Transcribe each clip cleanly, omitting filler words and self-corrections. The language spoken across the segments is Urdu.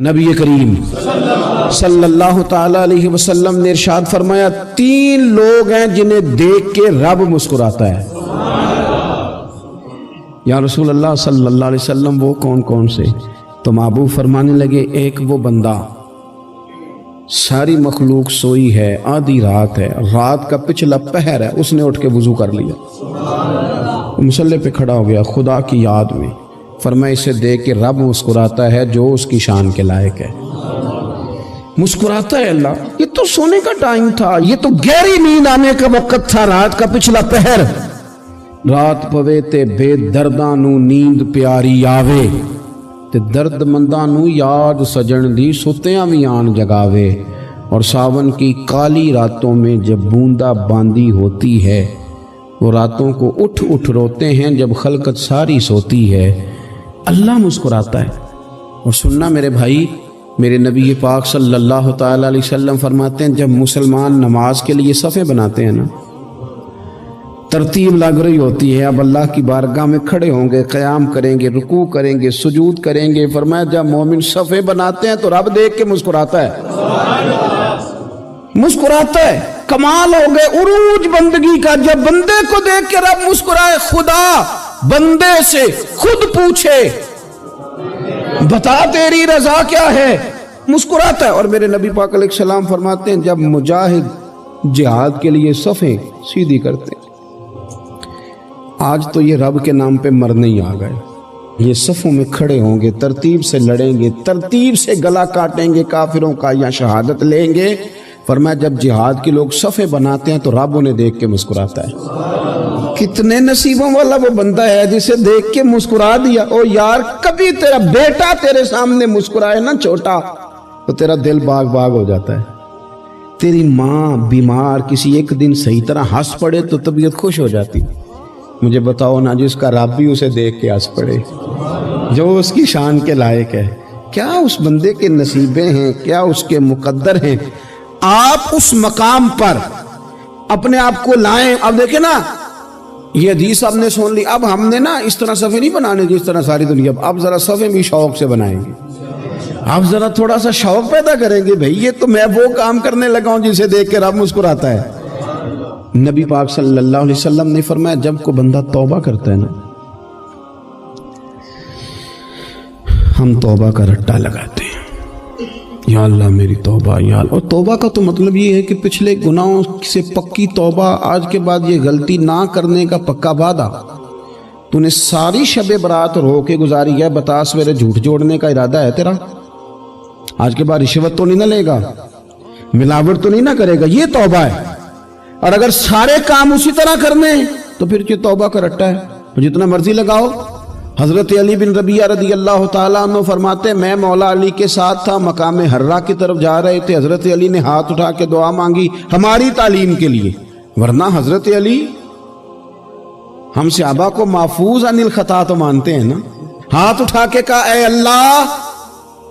نبی کریم صلی اللہ تعالی علیہ وسلم نے ارشاد فرمایا 3 لوگ ہیں جنہیں دیکھ کے رب مسکراتا ہے۔ یا رسول اللہ صلی اللہ علیہ وسلم وہ کون کون سے؟ تو محبوب فرمانے لگے ایک وہ بندہ ساری مخلوق سوئی ہے، آدھی رات ہے، رات کا پچھلا پہر ہے، اس نے اٹھ کے وضو کر لیا، مصلی پہ کھڑا ہو گیا خدا کی یاد میں، فرمایا اسے دیکھ کے رب مسکراتا ہے جو اس کی شان کے لائق ہے۔ مسکراتا ہے اللہ۔ یہ تو سونے کا ٹائم تھا، یہ تو گہری نیند آنے کا وقت تھا، رات کا پچھلا پہر۔ رات پوے تے بے درداں نو نیند پیاری آوے تے درد منداں نو یاد سجن دی ستیاں بھی آن جگاوے، اور ساون کی کالی راتوں میں جب بوندا باندی ہوتی ہے، وہ راتوں کو اٹھ اٹھ روتے ہیں جب خلقت ساری سوتی ہے۔ اللہ مسکراتا ہے۔ اور سننا میرے بھائی، میرے نبی پاک صلی اللہ تعالی علیہ وسلم فرماتے ہیں جب مسلمان نماز کے لیے صفیں بناتے ہیں نا، ترتیب لگ رہی ہوتی ہے، اب اللہ کی بارگاہ میں کھڑے ہوں گے، قیام کریں گے، رکوع کریں گے، سجود کریں گے، فرمایا جب مومن صفیں بناتے ہیں تو رب دیکھ کے مسکراتا ہے، مسکراتا ہے۔ کمال ہو گئے عروج بندگی کا، جب بندے کو دیکھ کے رب مسکرائے، خدا بندے سے خود پوچھے بتا تیری رضا کیا ہے، مسکراتا ہے۔ اور میرے نبی پاک علیہ السلام فرماتے ہیں جب مجاہد جہاد کے لیے صفیں سیدھی کرتے ہیں، آج تو یہ رب کے نام پہ مرنے ہی آ گئے، یہ صفوں میں کھڑے ہوں گے، ترتیب سے لڑیں گے، ترتیب سے گلا کاٹیں گے کافروں کا یا شہادت لیں گے۔ فرمایا جب جہاد کے لوگ صفیں بناتے ہیں تو رب انہیں دیکھ کے مسکراتا ہے۔ کتنے نصیبوں والا وہ بندہ ہے جسے دیکھ کے مسکرا دیا۔ او یار، کبھی تیرا بیٹا تیرے سامنے مسکرائے نا چھوٹا تو تیرا دل باغ باغ ہو جاتا ہے۔ تیری ماں بیمار کسی ایک دن صحیح طرح ہنس پڑے تو طبیعت خوش ہو جاتی۔ مجھے بتاؤ نا جس کا رب بھی اسے دیکھ کے ہنس پڑے، جو اس کی شان کے لائق ہے، کیا اس بندے کے نصیبیں ہیں، کیا اس کے مقدر ہیں۔ آپ اس مقام پر اپنے آپ کو لائیں۔ اب دیکھیں نا، یہ حدیث آپ نے سن لی، اب ہم نے نا اس طرح صفحے نہیں بنانے جس طرح ساری دنیا، اب ذرا صفحے بھی شوق سے بنائیں گے، اب ذرا تھوڑا سا شوق پیدا کریں گے۔ بھئی یہ تو میں وہ کام کرنے لگا ہوں جسے دیکھ کے رب مسکراتا ہے۔ نبی پاک صلی اللہ علیہ وسلم نے فرمایا جب کوئی بندہ توبہ کرتا ہے نا، ہم توبہ کا رٹا لگاتے ہیں، یا اللہ میری توبہ، یا اللہ۔ اور توبہ کا تو مطلب یہ ہے کہ پچھلے گناہوں سے پکی توبہ، آج کے بعد یہ غلطی نہ کرنے کا پکا وعدہ۔ تو نے ساری شب برات رو کے گزاری ہے، بتا سویرے جھوٹ جوڑنے کا ارادہ ہے تیرا؟ آج کے بعد رشوت تو نہیں نہ لے گا، ملاوٹ تو نہیں نہ کرے گا، یہ توبہ ہے۔ اور اگر سارے کام اسی طرح کرنے تو پھر یہ توبہ کا رٹا ہے، جتنا مرضی لگاؤ۔ حضرت علی بن ربیعہ رضی اللہ تعالیٰ عنہ فرماتے میں مولا علی کے ساتھ تھا، مقام حرہ کی طرف جا رہے تھے، حضرت علی نے ہاتھ اٹھا کے دعا مانگی ہماری تعلیم کے لیے، ورنہ حضرت علی ہم صحابہ کو محفوظ عن الخطا تو مانتے ہیں نا۔ ہاتھ اٹھا کے کہا اے اللہ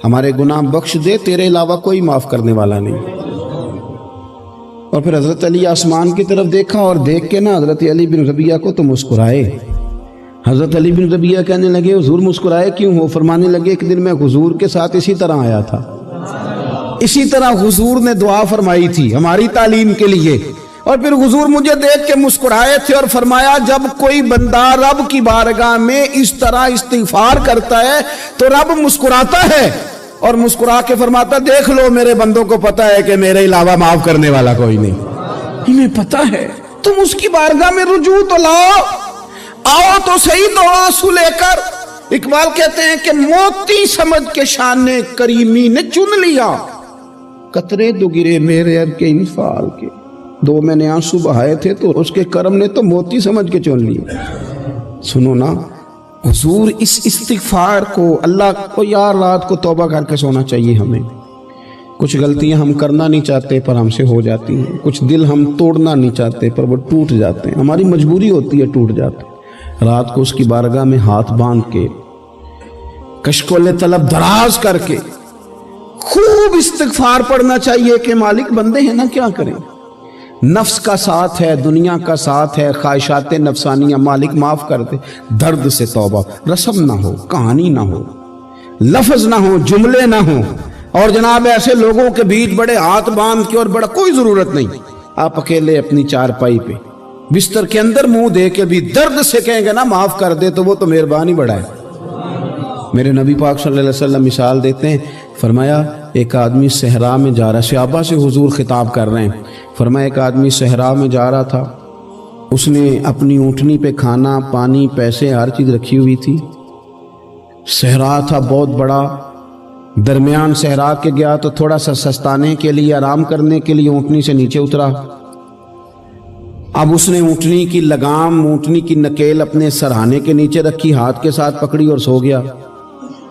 ہمارے گناہ بخش دے، تیرے علاوہ کوئی معاف کرنے والا نہیں۔ اور پھر حضرت علی آسمان کی طرف دیکھا اور دیکھ کے نا حضرت علی بن ربیعہ کو تو مسکرائے۔ حضرت علی بن ربیعہ کہنے لگے حضور مسکرائے کیوں ہو؟ فرمانے لگے ایک دن میں حضور کے ساتھ اسی طرح آیا تھا، اسی طرح حضور نے دعا فرمائی تھی ہماری تعلیم کے لیے، اور پھر حضور مجھے دیکھ کے مسکرائے تھے اور فرمایا جب کوئی بندہ رب کی بارگاہ میں اس طرح استغفار کرتا ہے تو رب مسکراتا ہے، اور مسکرا کے فرماتا دیکھ لو میرے بندوں کو پتا ہے کہ میرے علاوہ معاف کرنے والا کوئی نہیں، انہیں پتا ہے، تم اس کی بارگاہ میں رجوع تو لاؤ، آؤ تو صحیح دو آنسو لے کر۔ اقبال کہتے ہیں کہ موتی سمجھ کے شان کریمی نے چن لیا، قطرے دو گرے میرے اب کے انفعال کے، دو میں نے آنسو بہائے تھے تو اس کے کرم نے تو موتی سمجھ کے چن لیا۔ سنو نا حضور اس استغفار کو، اللہ کو یار رات کو توبہ کر کے سونا چاہیے ہمیں۔ کچھ غلطیاں ہم کرنا نہیں چاہتے پر ہم سے ہو جاتی ہیں، کچھ دل ہم توڑنا نہیں چاہتے پر وہ ٹوٹ جاتے ہیں، ہماری مجبوری ہوتی ہے ٹوٹ جاتے ہیں۔ رات کو اس کی بارگاہ میں ہاتھ باندھ کے کشکول طلب دراز کر کے خوب استغفار پڑھنا چاہیے کہ مالک بندے ہیں نا کیا کریں، نفس کا ساتھ ہے، دنیا کا ساتھ ہے، خواہشات نفسانیہ، مالک معاف کر دے۔ درد سے توبہ، رسم نہ ہو، کہانی نہ ہو، لفظ نہ ہو، جملے نہ ہو، اور جناب ایسے لوگوں کے بیچ بڑے ہاتھ باندھ کے اور بڑا کوئی ضرورت نہیں، آپ اکیلے اپنی چارپائی پہ بستر کے اندر منہ دے کے بھی درد سے کہیں گے نا معاف کر دے تو وہ تو مہربانی بڑا ہے۔ میرے نبی پاک صلی اللہ علیہ وسلم مثال دیتے ہیں، فرمایا ایک آدمی صحرا میں جا رہا، صحابہ سے حضور خطاب کر رہے ہیں، فرمایا ایک آدمی صحرا میں جا رہا تھا، اس نے اپنی اونٹنی پہ کھانا پانی پیسے ہر چیز رکھی ہوئی تھی، صحرا تھا بہت بڑا، درمیان صحرا کے گیا تو تھوڑا سا سستانے کے لیے آرام کرنے کے لیے اونٹنی سے نیچے اترا، اب اس نے اونٹنی کی لگام اونٹنی کی نکیل اپنے سرہانے کے نیچے رکھی، ہاتھ کے ساتھ پکڑی اور سو گیا۔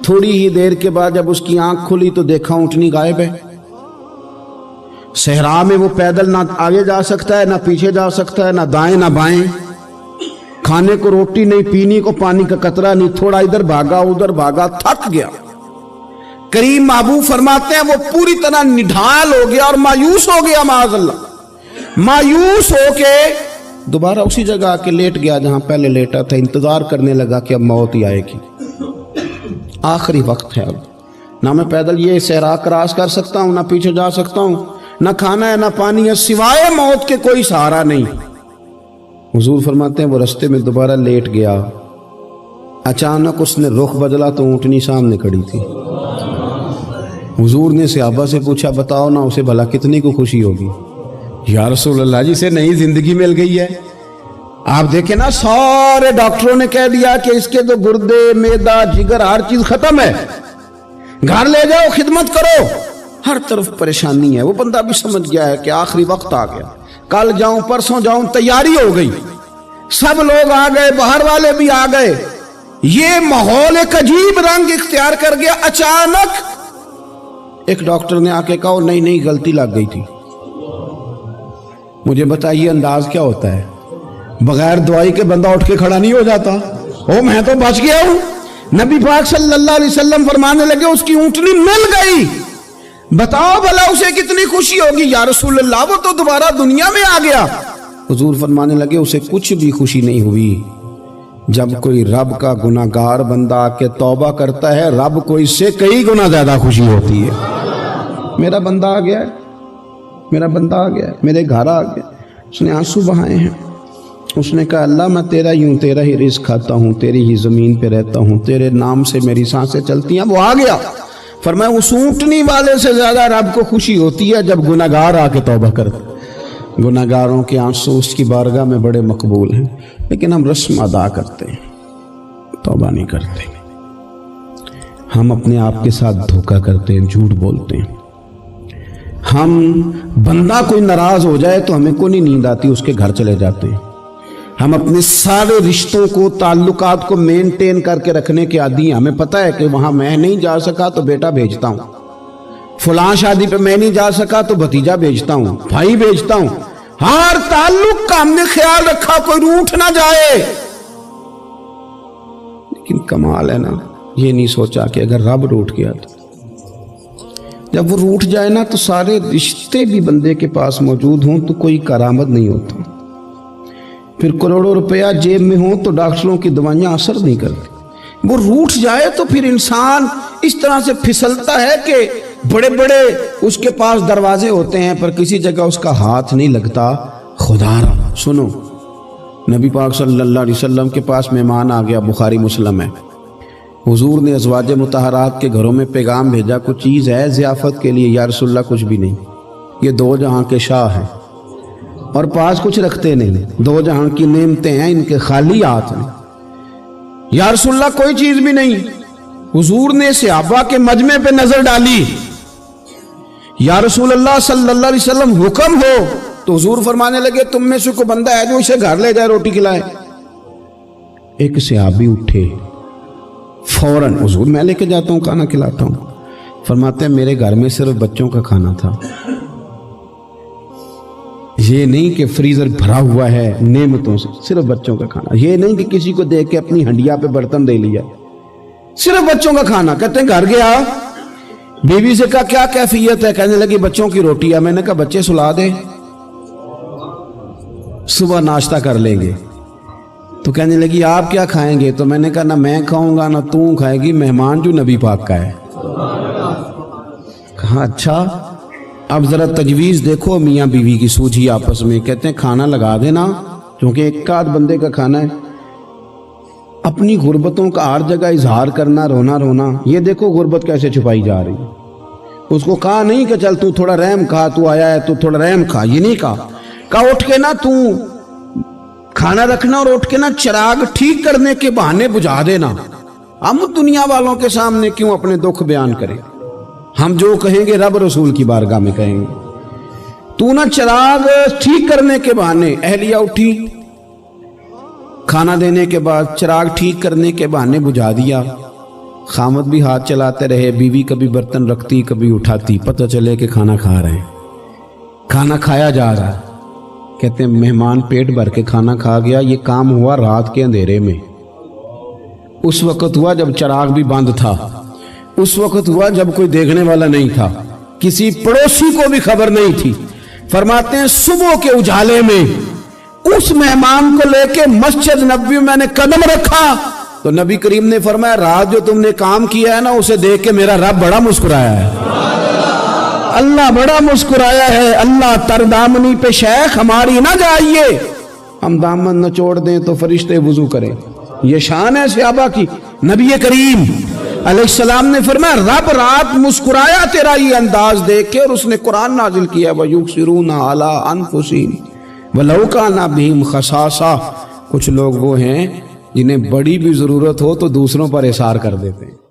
تھوڑی ہی دیر کے بعد جب اس کی آنکھ کھلی تو دیکھا اونٹنی غائب ہے۔ صحرا میں وہ پیدل نہ آگے جا سکتا ہے نہ پیچھے جا سکتا ہے، نہ دائیں نہ بائیں، کھانے کو روٹی نہیں، پینے کو پانی کا قطرہ نہیں، تھوڑا ادھر بھاگا ادھر بھاگا، تھک گیا۔ کریم محبوب فرماتے ہیں وہ پوری طرح نڈھال ہو گیا اور مایوس ہو گیا، معاذ اللہ، مایوس ہو کے دوبارہ اسی جگہ آ کے لیٹ گیا جہاں پہلے لیٹا تھا، انتظار کرنے لگا کہ اب موت ہی آئے گی، آخری وقت ہے، اب نہ میں پیدل یہ صحرا کراس کر سکتا ہوں، نہ پیچھے جا سکتا ہوں، نہ کھانا ہے نہ پانی ہے، سوائے موت کے کوئی سہارا نہیں۔ حضور فرماتے ہیں وہ رستے میں دوبارہ لیٹ گیا، اچانک اس نے رخ بدلا تو اونٹنی سامنے کھڑی تھی۔ حضور نے صحابہ سے پوچھا بتاؤ نا اسے بھلا کتنی کو خوشی ہوگی؟ یا رسول اللہ جی سے نئی زندگی مل گئی ہے۔ آپ دیکھیں نا سارے ڈاکٹروں نے کہہ دیا کہ اس کے تو گردے معدہ جگر ہر چیز ختم ہے، گھر لے جاؤ خدمت کرو، ہر طرف پریشانی ہے۔ وہ بندہ بھی سمجھ گیا ہے کہ آخری وقت آ گیا، کل جاؤں پرسوں جاؤں، تیاری ہو گئی، سب لوگ آ گئے، باہر والے بھی آ گئے، یہ ماحول ایک عجیب رنگ اختیار کر گیا۔ اچانک ایک ڈاکٹر نے آ کے کہا نہیں نہیں غلطی لگ گئی تھی۔ مجھے بتائیے انداز کیا ہوتا ہے؟ بغیر دوائی کے بندہ اٹھ کے کھڑا نہیں ہو جاتا، او میں تو بچ گیا ہوں۔ نبی پاک صلی اللہ علیہ وسلم فرمانے لگے اس کی اونٹنی مل گئی، بتاؤ بھلا اسے کتنی خوشی ہوگی؟ یا رسول اللہ وہ تو دوبارہ دنیا میں آ گیا۔ حضور فرمانے لگے اسے کچھ بھی خوشی نہیں ہوئی۔ جب کوئی رب کا گناہگار بندہ آ کے توبہ کرتا ہے، رب کو اس سے کئی گنا زیادہ خوشی ہوتی ہے۔ میرا بندہ آ گیا ہے، میرا بندہ آ گیا ہے، میرے گھر آ گیا۔ اس نے آنسو بہائے ہیں، اس نے کہا اللہ میں تیرا ہی ہوں، تیرا ہی رزق کھاتا ہوں، تیری ہی زمین پہ رہتا ہوں، تیرے نام سے میری سانسیں چلتی ہیں۔ وہ آ گیا۔ فرمایا اس اونٹنی والے سے زیادہ رب کو خوشی ہوتی ہے جب گناہگار آ کے توبہ کرتا۔ گناہگاروں کے آنسو اس کی بارگاہ میں بڑے مقبول ہیں، لیکن ہم رسم ادا کرتے ہیں، توبہ نہیں کرتے۔ ہم اپنے آپ کے ساتھ دھوکہ کرتے ہیں، جھوٹ بولتے ہیں۔ ہم بندہ کوئی ناراض ہو جائے تو ہمیں کوئی نیند آتی، اس کے گھر چلے جاتے ہیں۔ ہم اپنے سارے رشتوں کو تعلقات کو مینٹین کر کے رکھنے کے عادی ہیں۔ ہمیں پتہ ہے کہ وہاں میں نہیں جا سکا تو بیٹا بھیجتا ہوں، فلاں شادی پہ میں نہیں جا سکا تو بھتیجا بھیجتا ہوں، بھائی بھیجتا ہوں، ہر تعلق کا ہم نے خیال رکھا کوئی روٹھ نہ جائے۔ لیکن کمال ہے نا، یہ نہیں سوچا کہ اگر رب روٹھ گیا تو جب وہ روٹھ جائے نا تو سارے رشتے بھی بندے کے پاس موجود ہوں تو کوئی کرامت نہیں ہوتا، پھر کروڑوں روپیہ جیب میں ہوں تو ڈاکٹروں کی دوائیاں اثر نہیں کرتی۔ وہ روٹھ جائے تو پھر انسان اس طرح سے پھسلتا ہے کہ بڑے بڑے اس کے پاس دروازے ہوتے ہیں پر کسی جگہ اس کا ہاتھ نہیں لگتا۔ خدا را سنو، نبی پاک صلی اللہ علیہ وسلم کے پاس مہمان آ گیا، بخاری مسلم ہے۔ حضور نے ازواج مطہرات کے گھروں میں پیغام بھیجا، کچھ چیز ہے ضیافت کے لیے؟ یا رسول اللہ کچھ بھی نہیں، یہ دو جہاں کے شاہ ہیں اور پاس کچھ رکھتے نہیں، دو جہاں کی نعمتیں ہیں، ان کے خالی ہاتھ ہیں۔ یا رسول اللہ کوئی چیز بھی نہیں۔ حضور نے صحابہ کے مجمع پہ نظر ڈالی، یا رسول اللہ صلی اللہ علیہ وسلم حکم ہو، تو حضور فرمانے لگے تم میں سے کوئی بندہ ہے جو اسے گھر لے جائے روٹی کھلائے؟ ایک صحابی اٹھے فوراً، حضور میں لے کے جاتا ہوں کھانا کھلاتا ہوں۔ فرماتے ہیں میرے گھر میں صرف بچوں کا کھانا تھا، یہ نہیں کہ فریزر بھرا ہوا ہے نعمتوں سے، صرف بچوں کا کھانا۔ یہ نہیں کہ کسی کو دیکھ کے اپنی ہنڈیا پہ برتن دے لیا، صرف بچوں کا کھانا۔ کہتے ہیں گھر گیا، بیوی سے کہا کیا کیفیت ہے؟ کہنے لگی بچوں کی روٹی ہے۔ میں نے کہا بچے سلا دے، صبح ناشتہ کر لیں گے۔ تو کہنے لگی آپ کیا کھائیں گے؟ تو میں نے کہا نہ میں کھاؤں گا نہ تو کھائے گی، مہمان جو نبی پاک کا ہے۔ کہا اچھا اب ذرا تجویز دیکھو میاں بیوی کی سوجھی آپس میں. کہتے ہیں کھانا لگا دینا کیونکہ ایک آدھ بندے کا کھانا ہے. اپنی غربتوں کا ہر جگہ اظہار کرنا, رونا رونا. یہ دیکھو غربت کیسے چھپائی جا رہی. اس کو کہا نہیں کہ چل تو تھوڑا رحم کھا, تو آیا ہے تو تھوڑا رحم کھا, یہ نہیں کہا اٹھ کے نا تو کھانا رکھنا اور اٹھ کے نا چراغ ٹھیک کرنے کے بہانے بجھا دینا. ہم دنیا والوں کے سامنے کیوں اپنے دکھ بیان کریں؟ ہم جو کہیں گے رب رسول کی بارگاہ میں کہیں گے. تو نا چراغ ٹھیک کرنے کے بہانے. اہلیہ اٹھی, کھانا دینے کے بعد چراغ ٹھیک کرنے کے بہانے بجھا دیا. خامد بھی ہاتھ چلاتے رہے, بیوی کبھی برتن رکھتی کبھی اٹھاتی, پتہ چلے کہ کھانا کھا رہے ہیں. کھانا کھایا جا رہا ہے. کہتے ہیں مہمان پیٹ بھر کے کھانا کھا گیا. یہ کام ہوا رات کے اندھیرے میں. اس وقت ہوا جب چراغ بھی بند تھا. اس وقت ہوا جب کوئی دیکھنے والا نہیں تھا, کسی پڑوسی کو بھی خبر نہیں تھی. فرماتے ہیں صبح کے اجالے میں اس مہمان کو لے کے مسجد نبوی میں نے قدم رکھا تو نبی کریم نے فرمایا رات جو تم نے کام کیا ہے نا اسے دیکھ کے میرا رب بڑا مسکرایا ہے. اللہ بڑا مسکرایا ہے. اللہ تر دامنی پہ شیخ ہماری نہ جائیے. ہم دامن نچوڑ دیں تو فرشتے وضو کریں. یہ شان ہے صحابہ کی. نبی کریم علیہ السلام نے فرمایا رب رات مسکرایا تیرا یہ انداز دیکھ کے, اور اس نے قرآن نازل کیا وَيُؤْثِرُونَ عَلَىٰ أَنفُسِهِمْ وَلَوْ كَانَ بِهِمْ خَصَاصَةٌ. کچھ لوگ وہ ہیں جنہیں بڑی بھی ضرورت ہو تو دوسروں پر اثار کر دیتے ہیں.